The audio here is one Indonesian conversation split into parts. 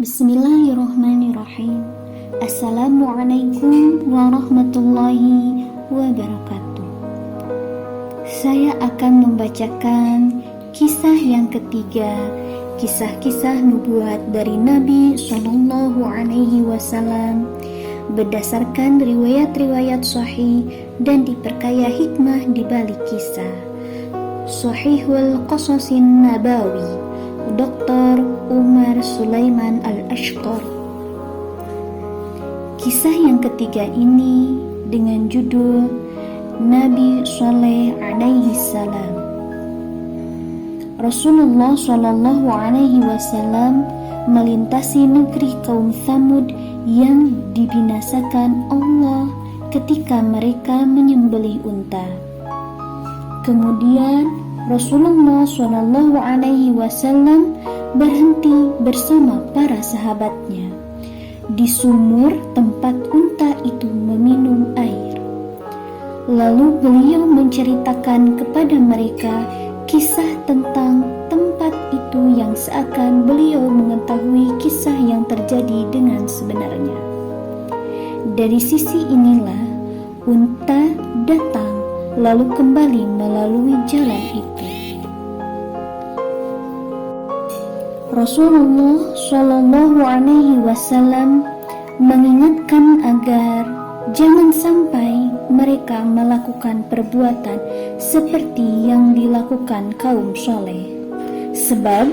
Bismillahirrahmanirrahim. Assalamualaikum warahmatullahi wabarakatuh. Saya akan membacakan kisah yang ketiga, kisah-kisah nubuat dari Nabi Shallallahu Alaihi Wasallam berdasarkan riwayat-riwayat sahih dan diperkaya hikmah di balik kisah. Sahihul Qasasin Nabawi, Dr. Umar Sulaiman Al-Ashqari. Kisah yang ketiga ini dengan judul Nabi Shaleh alaihi salam. Rasulullah Shallallahu alaihi wasallam melintasi negeri kaum Tsamud yang dibinasakan Allah ketika mereka menyembelih unta. Kemudian Rasulullah Shallallahu alaihi wasallam berhenti bersama para sahabatnya di sumur tempat unta itu meminum air. Lalu beliau menceritakan kepada mereka kisah tentang tempat itu yang seakan beliau mengetahui kisah yang terjadi dengan sebenarnya. Dari sisi inilah unta datang lalu kembali melalui jalan itu. Rasulullah Shallallahu Alaihi Wasallam mengingatkan agar jangan sampai mereka melakukan perbuatan seperti yang dilakukan kaum Saleh. Sebab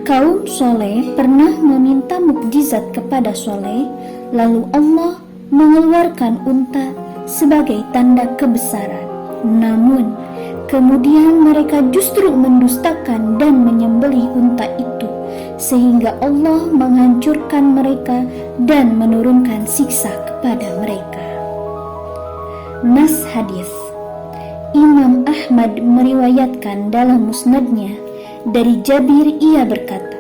kaum Saleh pernah meminta mukjizat kepada Saleh, lalu Allah mengeluarkan unta sebagai tanda kebesaran. Namun kemudian mereka justru mendustakan dan menyembelih unta itu, sehingga Allah menghancurkan mereka dan menurunkan siksa kepada mereka. Nas hadis. Imam Ahmad meriwayatkan dalam musnadnya dari Jabir, ia berkata,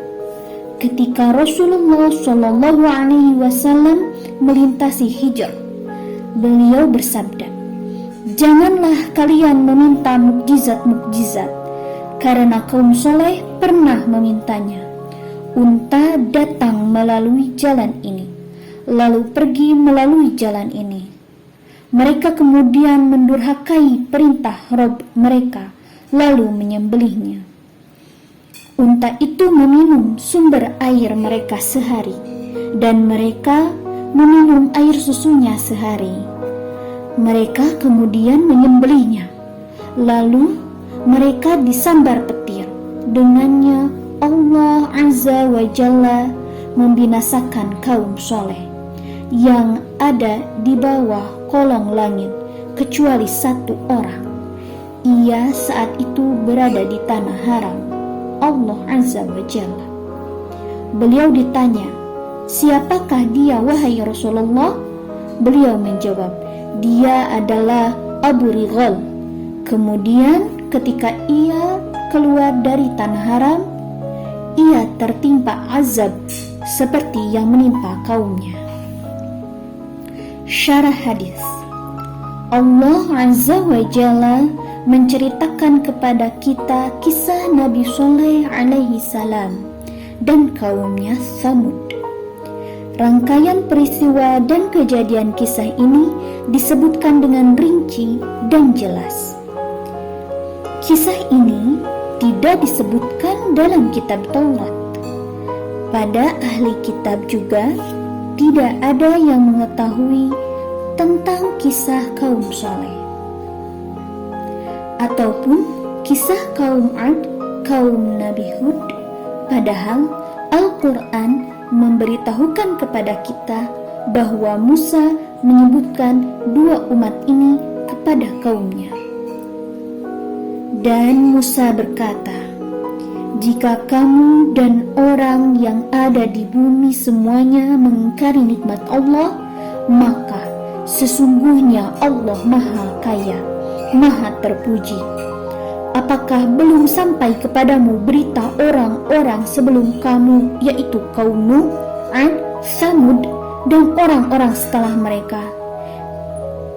ketika Rasulullah Shallallahu Alaihi Wasallam melintasi Hijr, beliau bersabda, janganlah kalian meminta mukjizat-mukjizat, karena kaum Saleh pernah memintanya. Unta datang melalui jalan ini, lalu pergi melalui jalan ini. Mereka kemudian mendurhakai perintah Rabb mereka, lalu menyembelihnya. Unta itu meminum sumber air mereka sehari, dan mereka meminum air susunya sehari. Mereka kemudian menyembelihnya, lalu mereka disambar petir. Dengannya Allah Azza wa Jalla membinasakan kaum Saleh yang ada di bawah kolong langit kecuali satu orang. Ia saat itu berada di tanah haram Allah Azza wa Jalla. Beliau ditanya, siapakah dia wahai Rasulullah? Beliau menjawab, dia adalah Abu Righal. Kemudian ketika ia keluar dari tanah haram, ia tertimpa azab seperti yang menimpa kaumnya. Syarah hadis. Allah Azza wa Jalla menceritakan kepada kita kisah Nabi Shaleh alaihi salam dan kaumnya Tsamud. Rangkaian peristiwa dan kejadian kisah ini disebutkan dengan rinci dan jelas. Kisah ini tidak disebutkan dalam kitab Taurat. Pada ahli kitab juga tidak ada yang mengetahui tentang kisah kaum Saleh ataupun kisah kaum Ad, kaum Nabi Hud. Padahal Al-Quran memberitahukan kepada kita bahwa Musa menyebutkan dua umat ini kepada kaumnya. Dan Musa berkata, jika kamu dan orang yang ada di bumi semuanya mengingkari nikmat Allah, maka sesungguhnya Allah Maha Kaya, Maha Terpuji. Apakah belum sampai kepadamu berita orang-orang sebelum kamu, yaitu kaum Nuh, Ad, Tsamud, dan orang-orang setelah mereka?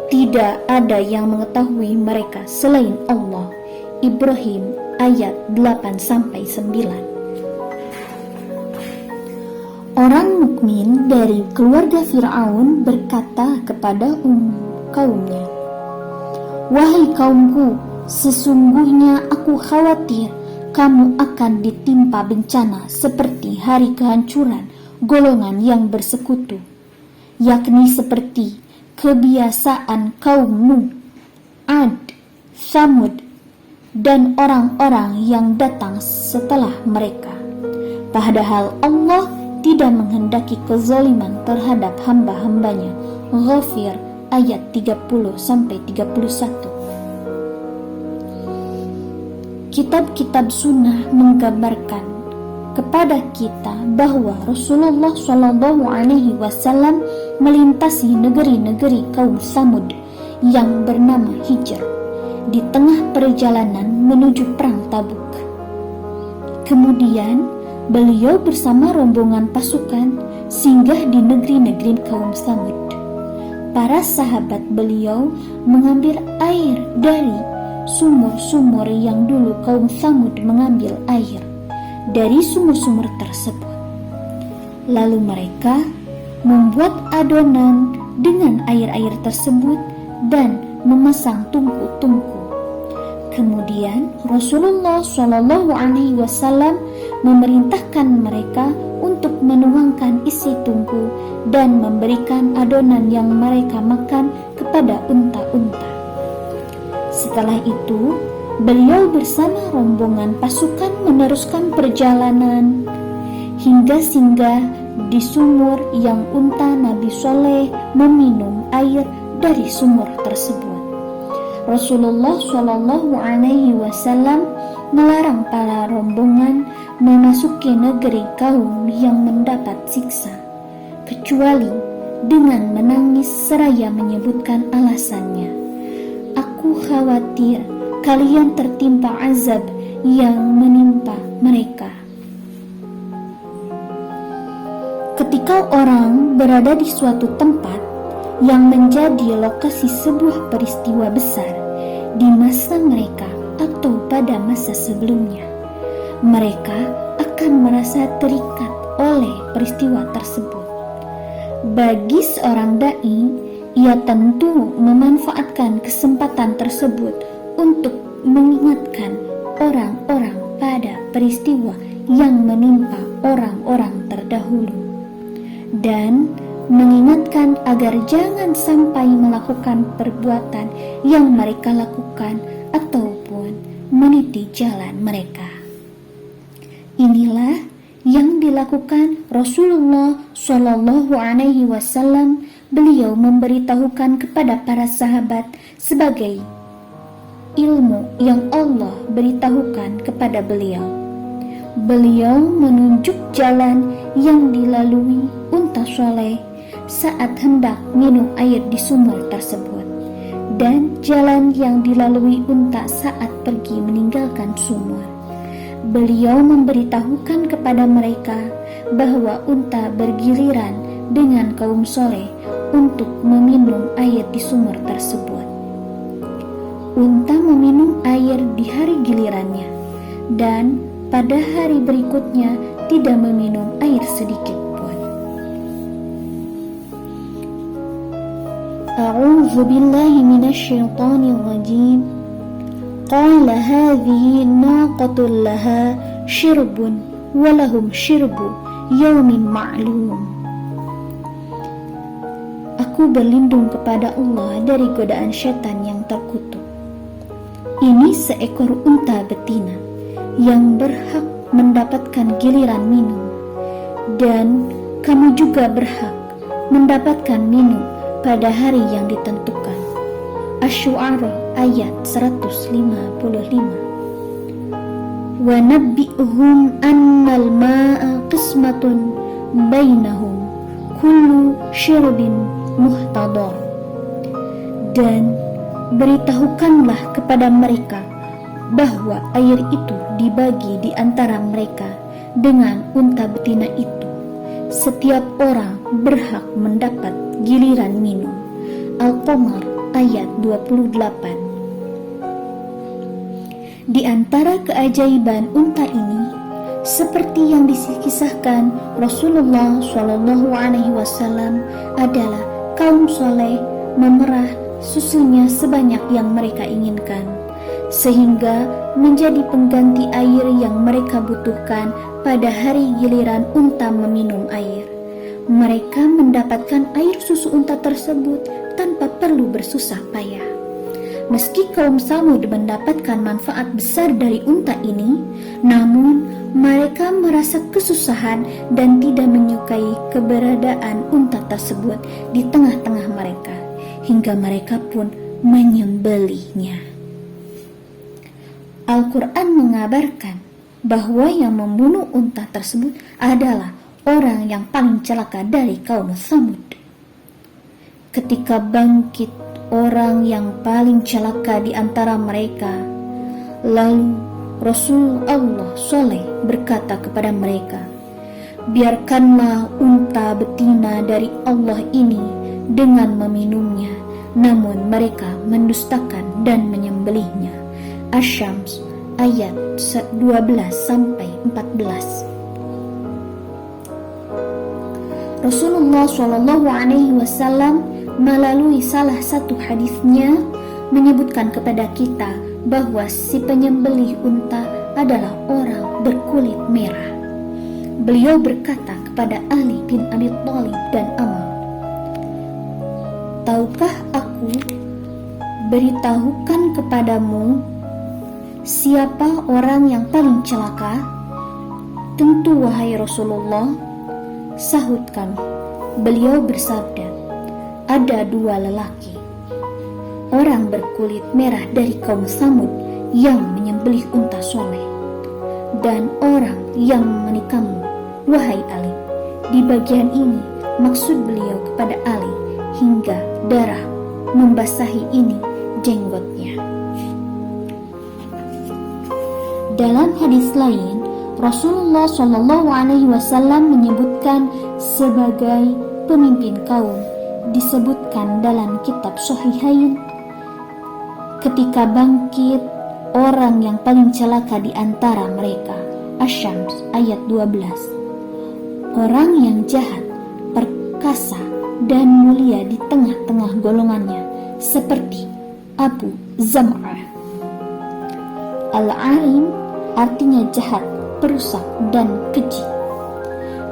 Tidak ada yang mengetahui mereka selain Allah. Ibrahim ayat 8-9. Orang mukmin dari keluarga Fir'aun berkata kepada kaumnya, "Wahai kaumku, sesungguhnya aku khawatir kamu akan ditimpa bencana seperti hari kehancuran golongan yang bersekutu, yakni seperti kebiasaan kaum Nuh, Ad, Tsamud, dan orang-orang yang datang setelah mereka. Padahal Allah tidak menghendaki kezaliman terhadap hamba-hambanya." Ghafir ayat 30-31. Kitab-kitab sunnah menggambarkan kepada kita bahwa Rasulullah SAW melintasi negeri-negeri kaum Tsamud yang bernama Hijr di tengah perjalanan menuju perang Tabuk. Kemudian beliau bersama rombongan pasukan singgah di negeri-negeri kaum Tsamud. Para sahabat beliau mengambil air dari sumur-sumur yang dulu kaum Tsamud mengambil air dari sumur-sumur tersebut. Lalu mereka membuat adonan dengan air-air tersebut dan memasang tungku-tungku. Kemudian Rasulullah SAW memerintahkan mereka untuk menuangkan isi tungku dan memberikan adonan yang mereka makan kepada unta-unta. Setelah itu, beliau bersama rombongan pasukan meneruskan perjalanan hingga singgah di sumur yang unta Nabi Soleh meminum air dari sumur tersebut. Rasulullah SAW melarang para rombongan memasuki negeri kaum yang mendapat siksa, kecuali dengan menangis seraya menyebutkan alasannya. "Aku khawatir kalian tertimpa azab yang menimpa mereka." Ketika orang berada di suatu tempat yang menjadi lokasi sebuah peristiwa besar di masa mereka atau pada masa sebelumnya, mereka akan merasa terikat oleh peristiwa tersebut. Bagi seorang dai, ia tentu memanfaatkan kesempatan tersebut untuk mengingatkan orang-orang pada peristiwa yang menimpa orang-orang terdahulu dan mengingatkan agar jangan sampai melakukan perbuatan yang mereka lakukan ataupun meniti jalan mereka. Inilah yang dilakukan Rasulullah SAW. Beliau memberitahukan kepada para sahabat sebagai ilmu yang Allah beritahukan kepada beliau. Beliau menunjuk jalan yang dilalui unta Soleh saat hendak minum air di sumur tersebut, dan jalan yang dilalui unta saat pergi meninggalkan sumur. Beliau memberitahukan kepada mereka bahwa unta bergiliran dengan kaum Soleh untuk meminum air di sumur tersebut. Unta meminum air di hari gilirannya, dan pada hari berikutnya tidak meminum air sedikit pun. A'udzu billahi minasyaitonir rajim. Qala hadhihi naqatul laha syirbun wa lahum syirbu yaumin ma'lum. Aku berlindung kepada Allah dari godaan syaitan yang terkutuk. Ini seekor unta betina yang berhak mendapatkan giliran minum, dan kamu juga berhak mendapatkan minum pada hari yang ditentukan. Asy-Syu'ara ayat 155. Wa nabbi'hum annal ma'a qismatun bainahum kullu syirbin muhtadar. Dan beritahukanlah kepada mereka bahwa air itu dibagi di antara mereka dengan unta betina itu. Setiap orang berhak mendapat giliran minum. Al-Qamar ayat 28. Di antara keajaiban unta ini, Seperti yang dikisahkan Rasulullah SAW adalah kaum soleh memerah susunya sebanyak yang mereka inginkan, sehingga menjadi pengganti air yang mereka butuhkan pada hari giliran unta meminum air. Mereka mendapatkan air susu unta tersebut tanpa perlu bersusah payah. Meski kaum Samud mendapatkan manfaat besar dari unta ini, namun mereka merasa kesusahan dan tidak menyukai keberadaan unta tersebut di tengah-tengah mereka, hingga mereka pun menyembelihnya. Al-Quran mengabarkan bahwa yang membunuh unta tersebut adalah orang yang paling celaka dari kaum Samud. Ketika bangkit orang yang paling celaka di antara mereka, lalu Rasul Allah Soleh berkata kepada mereka, biarkanlah unta betina dari Allah ini dengan meminumnya, namun mereka mendustakan dan menyembelihnya. Asy-Syams ayat 12-14. Rasulullah SAW melalui salah satu hadisnya menyebutkan kepada kita bahwa si penyembelih unta adalah orang berkulit merah. Beliau berkata kepada Ali bin Abi Thalib dan Ammar, tahukah aku beritahukan kepadamu siapa orang yang paling celaka? Tentu wahai Rasulullah, sahut kami. Beliau bersabda, ada dua lelaki, orang berkulit merah dari kaum Samud yang menyembelih unta soleh, dan orang yang menikahmu, wahai Ali. Di bagian ini maksud beliau kepada Ali hingga darah membasahi ini jenggotnya. Dalam hadis lain, Rasulullah SAW menyebutkan sebagai pemimpin kaum, disebutkan dalam kitab Sahihain, ketika bangkit orang yang paling celaka di antara mereka. Asy-Syams ayat 12. Orang yang jahat, perkasa, dan mulia di tengah-tengah golongannya, seperti Abu Zam'ah. Al-Aim artinya jahat, perusak, dan keji.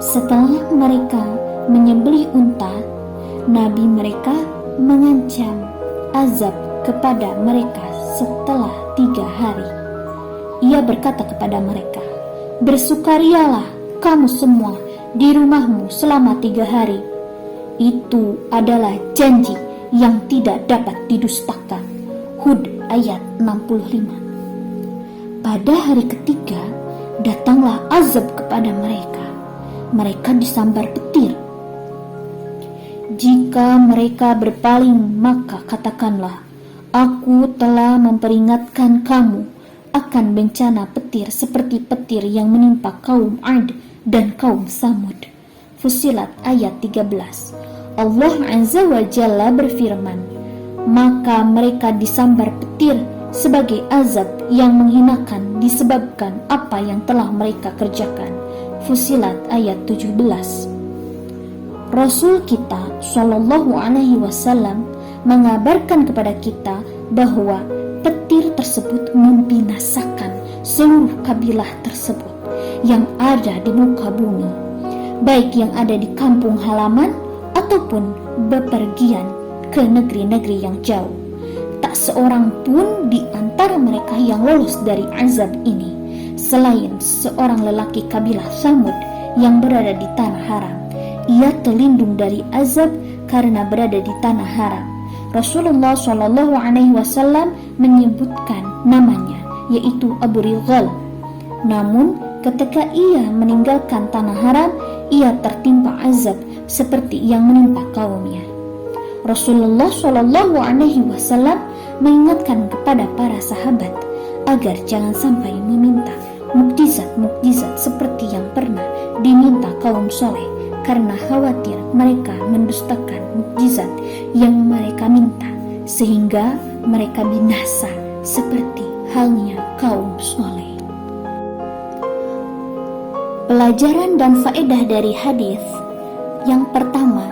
Setelah mereka menyembelih unta, Nabi mereka mengancam azab kepada mereka setelah 3 hari. Ia berkata kepada mereka, bersukarialah kamu semua di rumahmu selama 3 hari. Itu adalah janji yang tidak dapat didustakan. Hud ayat 65. Pada hari ketiga, datanglah azab kepada mereka. Mereka disambar petir. Jika mereka berpaling, maka katakanlah, aku telah memperingatkan kamu akan bencana petir seperti petir yang menimpa kaum Ad dan kaum Samud. Fussilat ayat 13. Allah Azza wa Jalla berfirman, maka mereka disambar petir sebagai azab yang menghinakan disebabkan apa yang telah mereka kerjakan. Fussilat ayat 17. Rasul kita Shallallahu Alaihi Wasallam mengabarkan kepada kita bahwa petir tersebut membinasakan seluruh kabilah tersebut yang ada di muka bumi, baik yang ada di kampung halaman ataupun bepergian ke negeri-negeri yang jauh. Tak seorang pun di antara mereka yang lolos dari azab ini, selain seorang lelaki kabilah Samud yang berada di tanah haram. Ia terlindung dari azab karena berada di tanah haram. Rasulullah SAW menyebutkan namanya, yaitu Abu Righal. Namun ketika ia meninggalkan tanah haram, ia tertimpa azab seperti yang menimpa kaumnya. Rasulullah SAW mengingatkan kepada para sahabat agar jangan sampai meminta mukjizat-mukjizat seperti yang pernah diminta kaum soleh, karena khawatir mereka mendustakan mukjizat yang mereka minta, sehingga mereka binasa seperti halnya kaum soleh. Pelajaran dan faedah dari hadis. Yang pertama,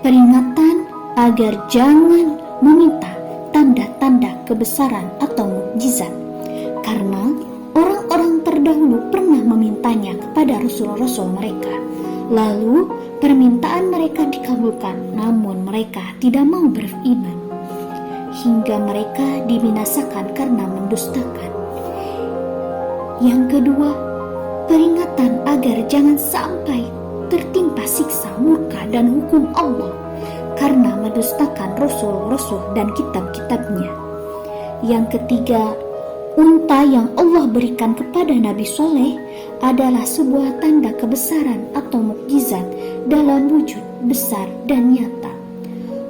peringatan agar jangan meminta tanda-tanda kebesaran atau mukjizat, karena orang-orang terdahulu pernah memintanya kepada rasul-rasul mereka. Lalu permintaan mereka dikabulkan, namun mereka tidak mau beriman, hingga mereka dibinasakan karena mendustakan. Yang kedua, peringatan agar jangan sampai tertimpa siksa, murka, dan hukum Allah karena mendustakan rasul-rasul dan kitab-kitabnya. Yang ketiga, unta yang Allah berikan kepada Nabi Soleh adalah sebuah tanda kebesaran atau mukjizat dalam wujud besar dan nyata.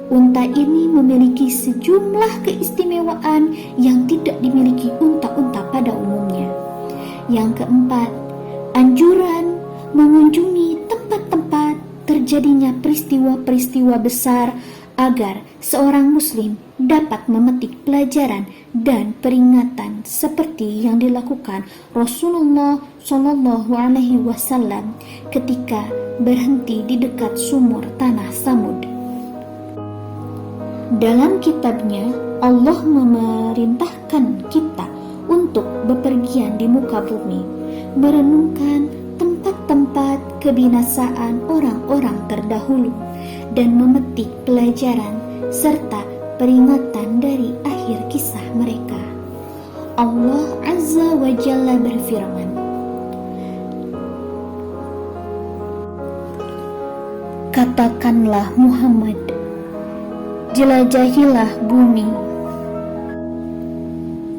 Unta ini memiliki sejumlah keistimewaan yang tidak dimiliki unta-unta pada umumnya. Yang keempat, anjuran mengunjungi tempat-tempat terjadinya peristiwa-peristiwa besar agar seorang muslim dapat memetik pelajaran dan peringatan seperti yang dilakukan Rasulullah SAW ketika berhenti di dekat sumur tanah Samud. Dalam kitabnya, Allah memerintahkan kita untuk bepergian di muka bumi, merenungkan tempat-tempat kebinasaan orang-orang terdahulu dan memetik pelajaran serta peringatan dari akhir kisah mereka. Allah Azza wa Jalla berfirman, "Katakanlah Muhammad, jelajahilah bumi,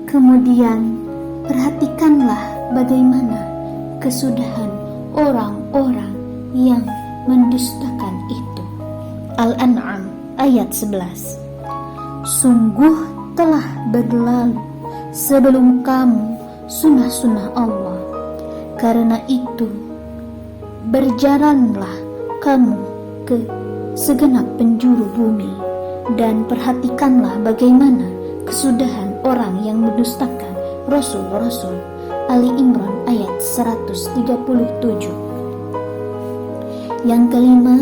kemudian perhatikanlah bagaimana kesudahan orang-orang yang mendustakan itu." Al-An'am ayat 11. Sungguh telah berlalu sebelum kamu sunnah-sunnah Allah. Karena itu, berjalanlah kamu ke segenap penjuru bumi dan perhatikanlah bagaimana kesudahan orang yang mendustakan Rasul-Rasul. Ali Imran ayat 137. Yang kelima,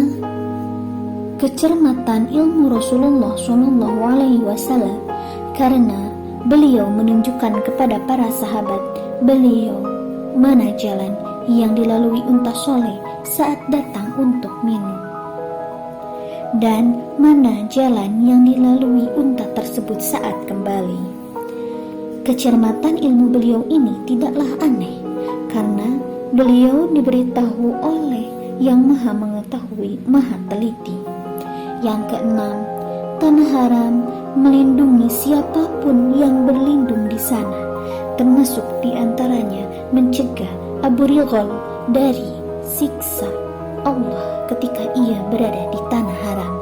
kecermatan ilmu Rasulullah SAW, karena beliau menunjukkan kepada para sahabat beliau mana jalan yang dilalui unta soleh saat datang untuk minum, dan mana jalan yang dilalui unta tersebut saat kembali. Kecermatan ilmu beliau ini tidaklah aneh, karena beliau diberitahu oleh yang maha mengetahui, maha teliti. Yang keenam, tanah haram melindungi siapapun yang berlindung di sana, termasuk diantaranya mencegah Abu Righal dari siksa Allah ketika ia berada di tanah haram.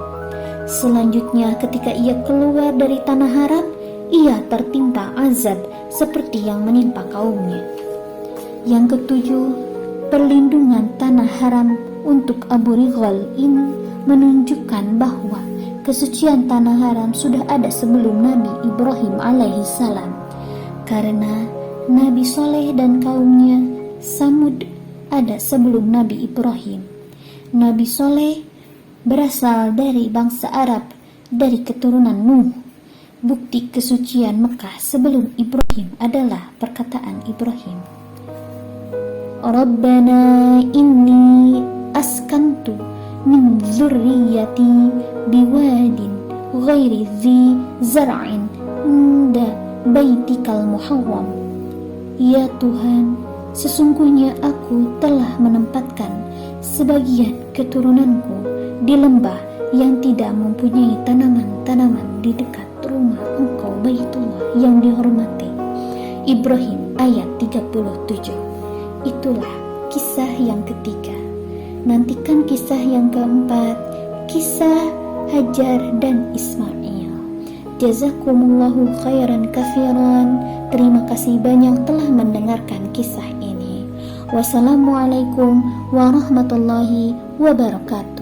Selanjutnya, ketika ia keluar dari tanah haram, ia tertimpa azab seperti yang menimpa kaumnya. Yang ketujuh, perlindungan tanah haram untuk Abu Righal ini menunjukkan bahwa kesucian tanah haram sudah ada sebelum Nabi Ibrahim alaihissalam, karena Nabi Soleh dan kaumnya Samud ada sebelum Nabi Ibrahim. Nabi Soleh berasal dari bangsa Arab, dari keturunan Nuh. Bukti kesucian Mekah sebelum Ibrahim adalah perkataan Ibrahim, Rabbana inni askantu min dzurriyyati biwadin ghairi dzi zar'in inda baitikal muharram. Ya Tuhan, sesungguhnya aku telah menempatkan sebagian keturunanku di lembah yang tidak mempunyai tanaman-tanaman di dekat rumah Engkau Baitullah yang dihormati. Ibrahim ayat 37. Itulah kisah yang ketiga. Nantikan kisah yang keempat, kisah Hajar dan Ismail. Jazakumullahu khairan katsiran. Terima kasih banyak telah mendengarkan kisah ini. Wassalamualaikum warahmatullahi wabarakatuh.